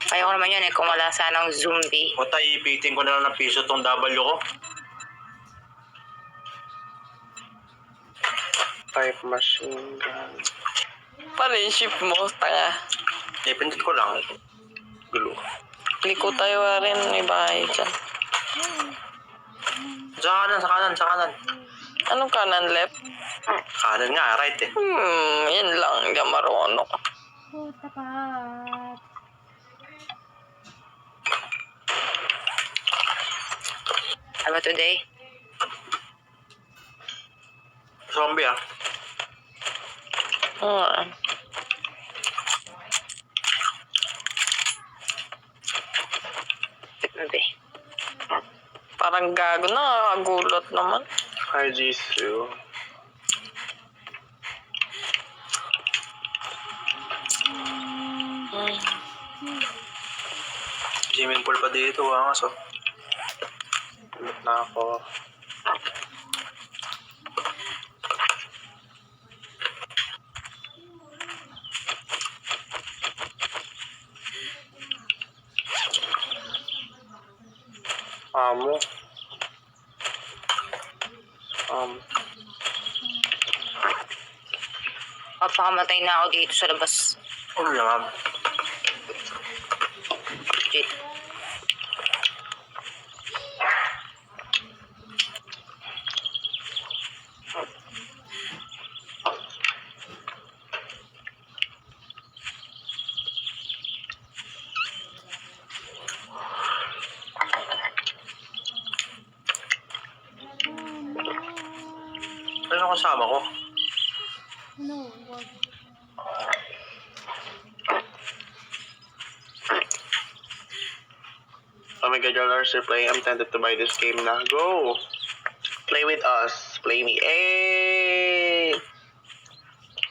Kaya ko naman yun kung wala sanang zombie. O tayo, ipitin ko na lang ng piso tong W ko. 5 machine gun. Paano yung ship mo? Tanga. Ipindot ko lang. Gulo. Liko tayo rin. May bahay dyan. Sa kanan. Anong kanan left? Kanan nga, right eh. Yan lang. Hindi ako marunong. Puta ka. How about today? Zombie ah. Maybe. Parang gago na. Nakakagulot naman. Hi, Jisoo. Swimming pool pa dito ah. So, Ulit na ako. Amo. Papakamatay na ako dito sa labas. ano naman. Shit. Ano kasama ko? No, wag. Omega Dollars are playing. I'm tempted to buy this game na. Go! Play with us. Play me. Hey!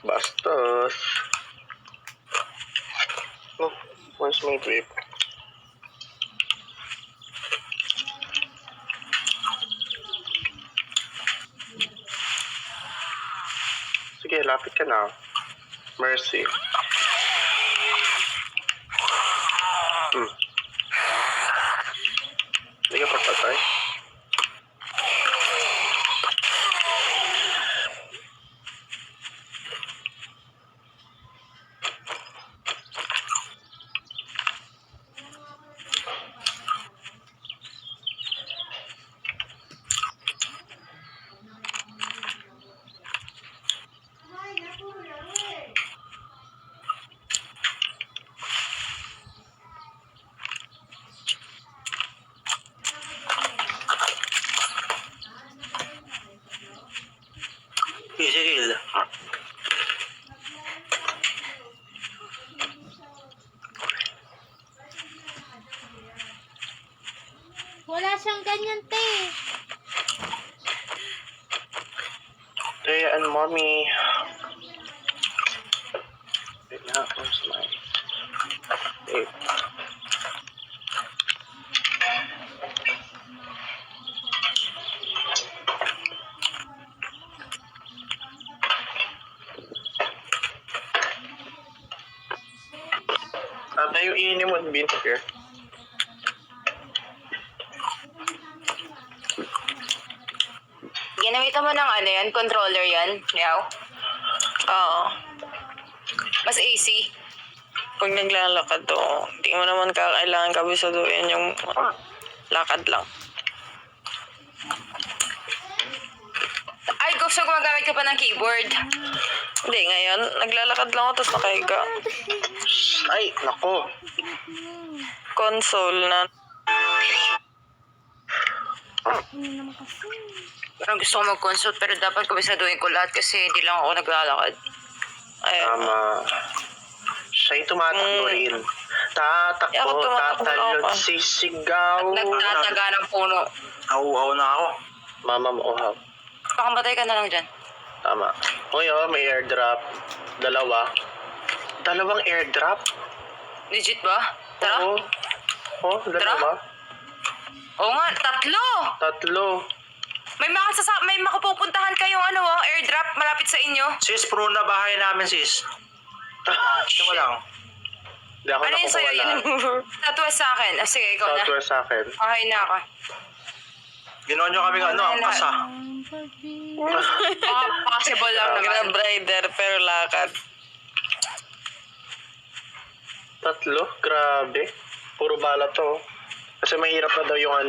Bastos. Oh, where's my drip? Sige, lapit ka na. Mercy. Hindi ka papatay. Easy kill. Wala siyang ganyan, te. Hey, and mommy. Wait na, where's my... Wait. Ata yung iinim mo, bean here. Ginamitan mo ng ano yan? Controller yan? Yaw? Oo. Mas AC. Pag naglalakad to, hindi mo naman kakailangan kabisaduhin yung lakad lang. Ay, gusto gumagamit ka pa ng keyboard. Hindi, ngayon, naglalakad lang ako tapos nakahiga. Ay, nako. Console na. Ano naman kasi. Parang gusto ko mag-consult pero dapat kabisaduhin ko lahat kasi hindi lang ako naglalakad. Ayun. Tama. Siya'y tumatakbo rin. Ako Tatakbo, tumatakbo tatalon, ako. sisigaw. Nagtataga ng puno. Au na ako. Mama mo, uhaw. Pakamatay ka na lang dyan. Tama. Uy, oh, may airdrop. Dalawa. Dalawang airdrop? Legit ba? Tara? Oo. Oh, dalawa. Oo nga, tatlo! Tatlo. May makapupuntahan kayong airdrop malapit sa inyo. Sis, puno na bahay namin sis. Ito mo lang. Hindi ako Ano yun nakukuha sa'yo? lahat. Southwest sa akin. Ah, sige, ikaw na. Southwest sa akin. Okay na ako. Ginawa nyo kami angkas ah. Ang pag-ibig. Possible lang naman. Grab rider, pero lakad. 3? Grabe. Puro bala to. Kasi mahirap na daw yung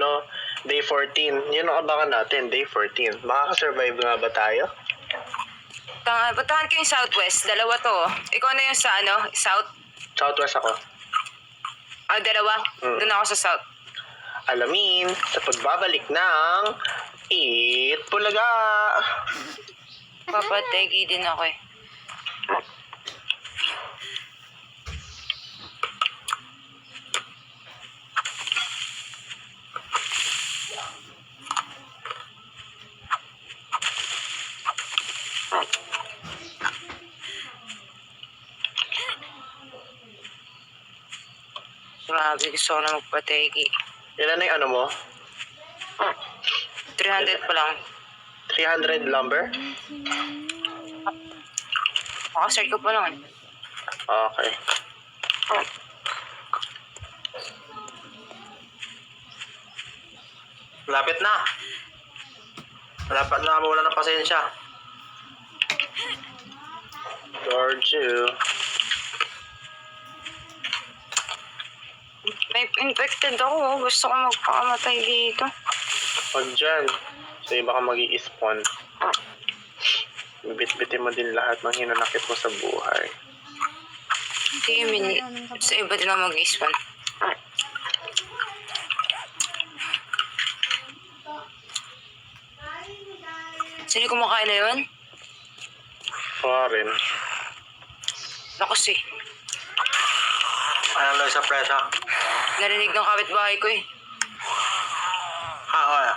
day 14. Yun ang abangan natin, day 14. Makakasurvive nga ba tayo? Puntahan ko yung Southwest. Dalawa to. Ikaw na yung sa South? Southwest ako. Ah, dalawa. Mm. Doon ako sa South. Alamin sa pagbabalik ng Eat Bulaga. Papategi din ako eh. Grabe, gusto ko na magpategi. Ilan na yung ano mo? 300 pa lang. 300 lumber? Makasert ko pa lang eh. Okay. Lapit na. Malapit na wala ng pasensya. George. May infected ako. Gusto ko magpakamatay dito. Huwag dyan. So iba ka mag-i-spawn. Bit-bitin mo din lahat ng hinanakit mo sa buhay. Hindi, sa iba din ako mag-ispan. Sino kumakain na yun? Foreign. Lakas eh. Ano lang sa presa? Narinig ng kapitbahay ko eh. Okay.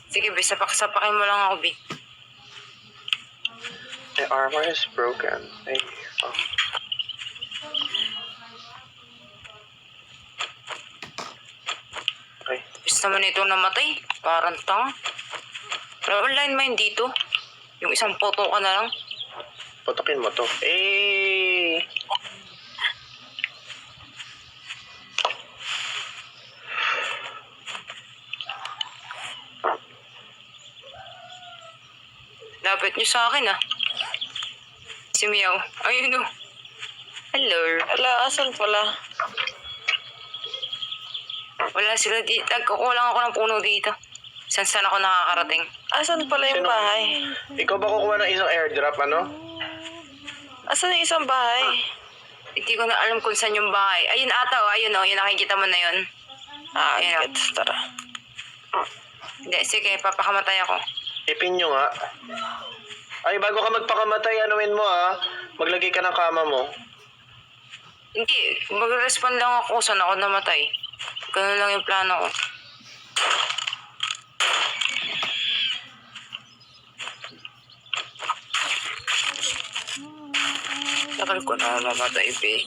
Sige, be, sapakin mo lang ako, be. My armor is broken. Ay, oh. Ay, Bis naman ito namatay. Parang tanga. Pero online mine dito. Yung isang photo ka na lang. putokin mo to. Eh! Lapit niyo sa akin ah. Si Meow. Ayun o. Hello. Ala, asan pala? Wala sila dito. Nagkukulang ako ng puno dito. Saan ako nakakarating. Asan pala yung Sino? bahay? Ikaw ba kukuha ng isang airdrop, ano? Asan yung isang bahay? Hindi ko na alam kung saan yung bahay. Ayun ata o. Ayun o. Yung nakikita mo na yun. Ah, Ayun, gets. Tara. Hindi. Sige. Papakamatay ako. Ipin nyo nga. Ay, bago ka magpakamatay, anuin mo maglagay ka ng kama mo. Hindi. Mag-respond lang ako kung saan ako namatay. Ganun lang yung plano ko. Takal ko na mamatay, be.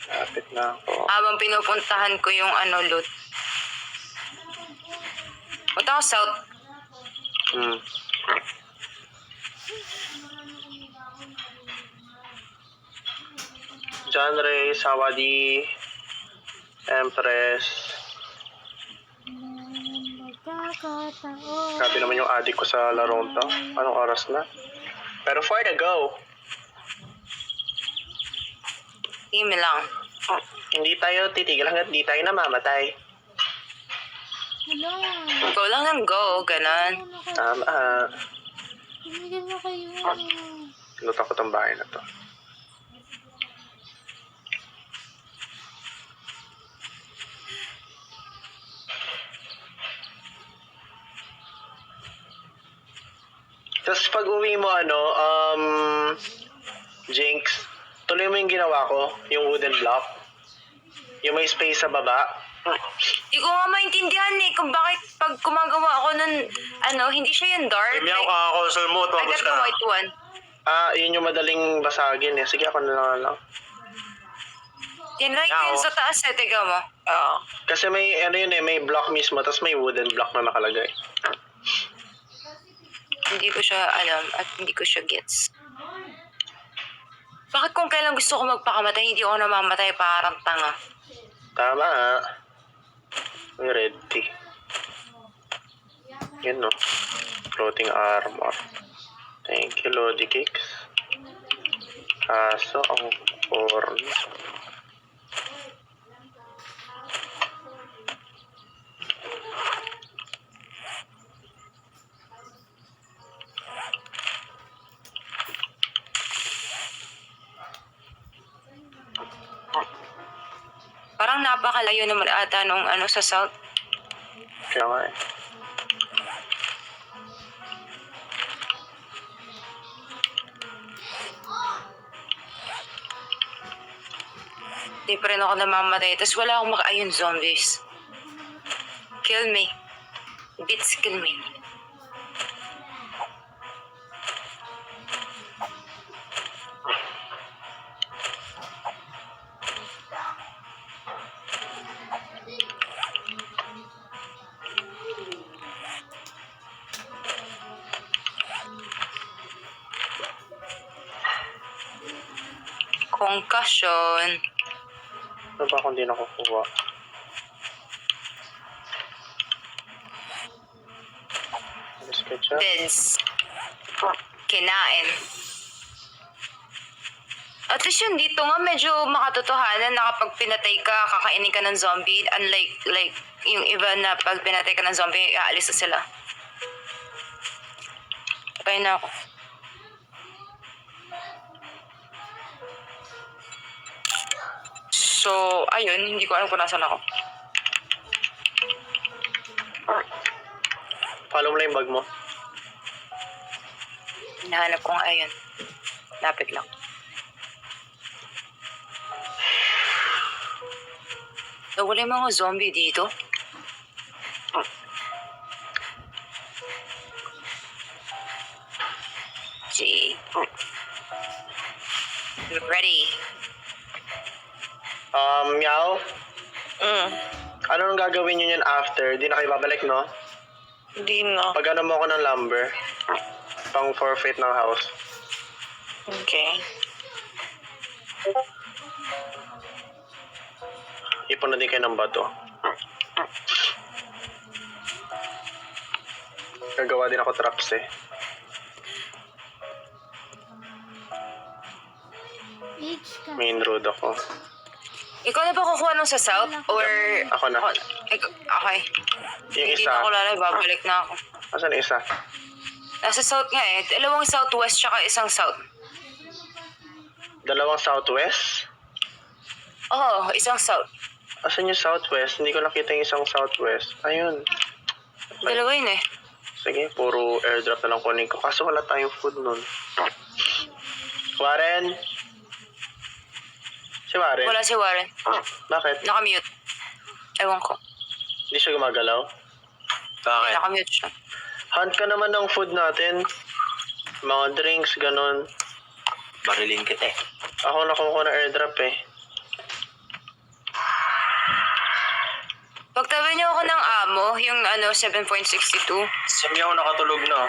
Lapit na ako. Habang pinupuntahan ko yung loot. Punta ako south. John Ray, Sawadi, Empress. Magkakataon. Grabe naman yung adik ko sa larong to. Anong oras na? Pero for the go. Team lang. Hindi tayo titigil hanggat di tayo namamatay. Wala. Go lang ng go. Ganon. Tama. Tumigil na kayo. Luto ko tong bahay na to. Tapos pag uwi mo Jinx, tuloy mo yung ginawa ko, yung wooden block. Yung may space sa baba. Hindi ko nga maintindihan eh kung bakit pag gumagawa ako nun, hindi siya yung dark. May ako kakakonsol mo. I Tuwagos got ka the na. white one. Yun yung madaling basagin eh. Sige, ako na lang. Tinry ko yun sa taas eh, tiga mo. Ah, Kasi may ano yun eh, may block mismo, tapos may wooden block na nakalagay. Hindi ko siya alam at hindi ko siya gets. Bakit kung kailan gusto ko magpakamatay, hindi ako namamatay parang tanga? Tama. May red tea. Yun no. Floating armor. Thank you, Lodi Cakes. Kaso, ang corn. Parang napakalayo naman ata nung ano sa south. Kaya nga eh. Di pa rin ako namamatay. Tapos wala akong ayun, zombies. Kill me. Bits, kill me. Concussion. Ano ba kung di nakukuha? Let's catch up. Beds. Kinain. At least yun dito nga medyo makatotohanan na kapag pinatay ka, kakainin ka ng zombie. Unlike yung iba na pag pinatay ka ng zombie, aalis na sila. Patay na ako. So, ayun, hindi ko alam kung nasan ako. Follow mo lang yung bag mo. Hinahanap ko nga ayun. Lapit lang. Wala yung mga zombie dito. See. Ready. Meow? mm, Ano nang gagawin nyo yan after? Di na kayo babalik, no? hindi na. Pag ano mo ako ng lumber, pang forfeit ng house. Okay. Ipon na din kayo ng bato. Gagawa din ako traps eh. Age ka. Main road ako. Ikaw na ba kukuha nung sa south? Or... Ako na. Okay. Yung Hindi isa. na ako lalay, babalik na ako. Asan yung isa? Nasa south nga eh. Dalawang southwest tsaka isang south. Dalawang southwest? Oo, isang south. Asan yung southwest? Hindi ko nakita yung isang southwest. Ayun. Dalawa yun eh. Sige, puro airdrop na lang kunin ko. Kaso wala tayong food nun. Warren? Si Warren? Wala si Warren. Bakit? Nakamute. Ewan ko. Hindi siya gumagalaw? Bakit? Nakamute siya. Hunt ka naman ng food natin. Mga drinks, ganun. Barilin kita eh. Ako nakuha ng airdrop eh. Pagtabi niyo ako ng amo, yung ano, 7.62. Si Meow nakatulog na.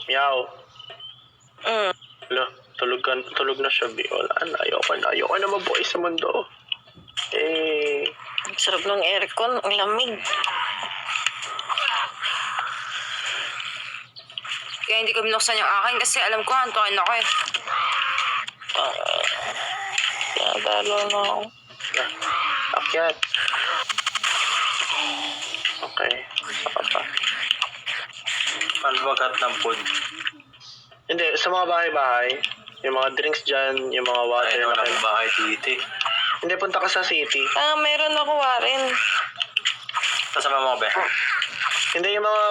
Meow. Mm. Lo, tulog na siya, Bi. Wala na, ayoko na mabuhay sa mundo. Eh, Ang sarap ng aircon, ang lamig. Kaya hindi ko binuksan yung akin kasi alam ko hantuin ako eh. Tinadalo na ako. akyat. Okay, saka pa. Palbagat ng food. Hindi, sa mga bahay-bahay, yung mga drinks dyan, yung mga water Ayun na naman ang bahay dito eh. Hindi, punta ka sa city. Meron ako Warren. Kasama mo be. Hindi, yung mga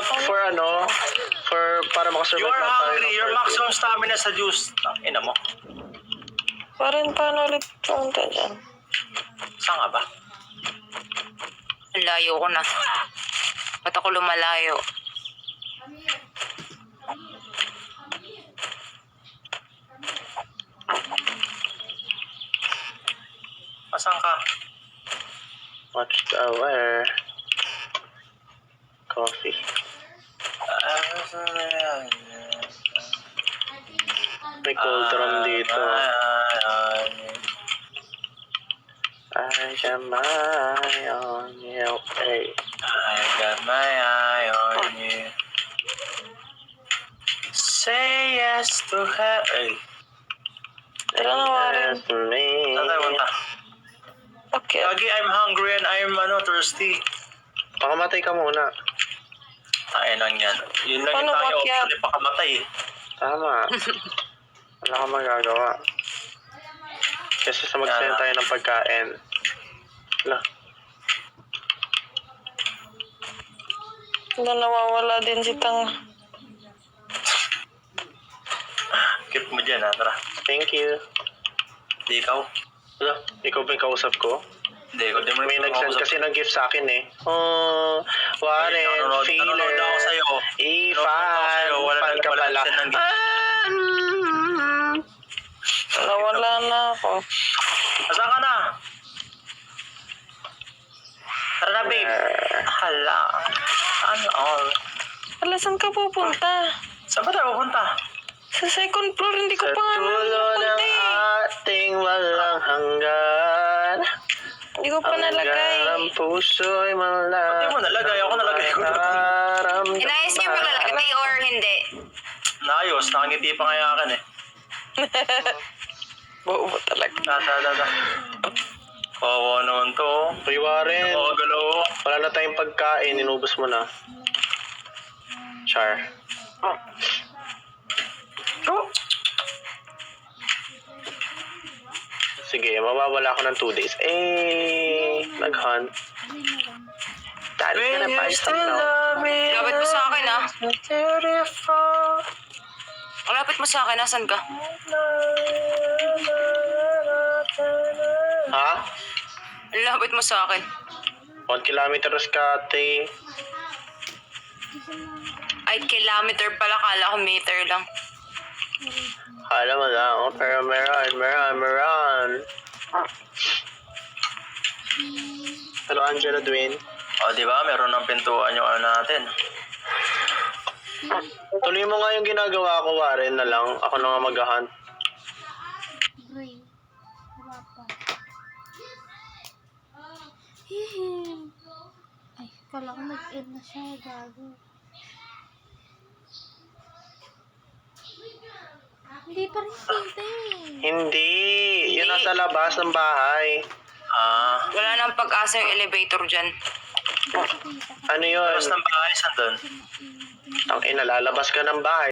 para makasurvive You are lang tayo hungry. ng Your first maximum day. stamina sa juice. Ina mo. Warren, paano ulit punta dyan? Saan nga ba? Ang layo ko na. Ba't ako lumalayo? Saan ka? Watchtower. Coffee. May cold room dito. I got my eye on you. Hey. I got my eye on you. Say yes to her. Ay, Tara na, Warren. Yes, me. saan tayo punta? Okay. Lagi, I'm hungry and I'm thirsty. Pakamatay ka muna. Tayo lang yan. Yun lang Paano yung tayo makyat? option, pakamatay eh. Tama. Wala kang magagawa. Kasi sa magsaya tayo ng pagkain. Wala. Wala, nawawala din si Tang. Keep mo dyan ha, tara. Thank you. Di ikaw. Wala. Ikaw ba yung kausap ko? Hindi, ikaw din mo May nag-send kasi ng gift sa akin eh. Oh, Warren, Nanonood feeler. ako sa'yo. Fan. Fan ka pala. nag-send ng gift. Nawala na ako. Asan ka na? Tara na, babe. Hala. Ano all? Wala, saan ka pupunta? Saan ba tayo pupunta? Sa second floor, hindi ko Sa pa nga dulo napunta ng eh. ating walang hanggan. Hindi ko pa nalagay. Ang puso'y malapit. Hindi mo nalagay, ako nalagay ko. Inayos niyo yung paglalagay or hindi? Naayos, nakangiti pa nga yung akin eh. Bobo talaga. Da. Kawawa naman to. Uy, Warren. Nakagalaw. Wala na tayong pagkain. Inubos mo na. Char. Oh. Sige, mawawala ako ng 2 days. Nag-hunt. Dali ka na pa isang Lapit mo sa akin ah. Lapit mo sa akin, nasan ka? Ha? Lapit mo sa akin. 1 kilometers ka, ate. Ay, kilometer pala, kala ko meter lang. Kala mo lang, oh, pero meron. Hello, Angela Dwayne. O, di ba? Meron ng pintuan yung ano natin. Tuloy mo nga yung ginagawa ko, Warren, na lang. Ako na nga mag-hunt. Gray. Wala pa. Hihi. Ay, kala ko nag-end na siya. Gago. Hindi pa rin kita eh. Hindi. Yun nasa labas ng bahay. Ah, Wala nang pag-asa yung elevator dyan. Ano yun? labas ng bahay, saan doon? Ang ina, lalabas ka ng bahay.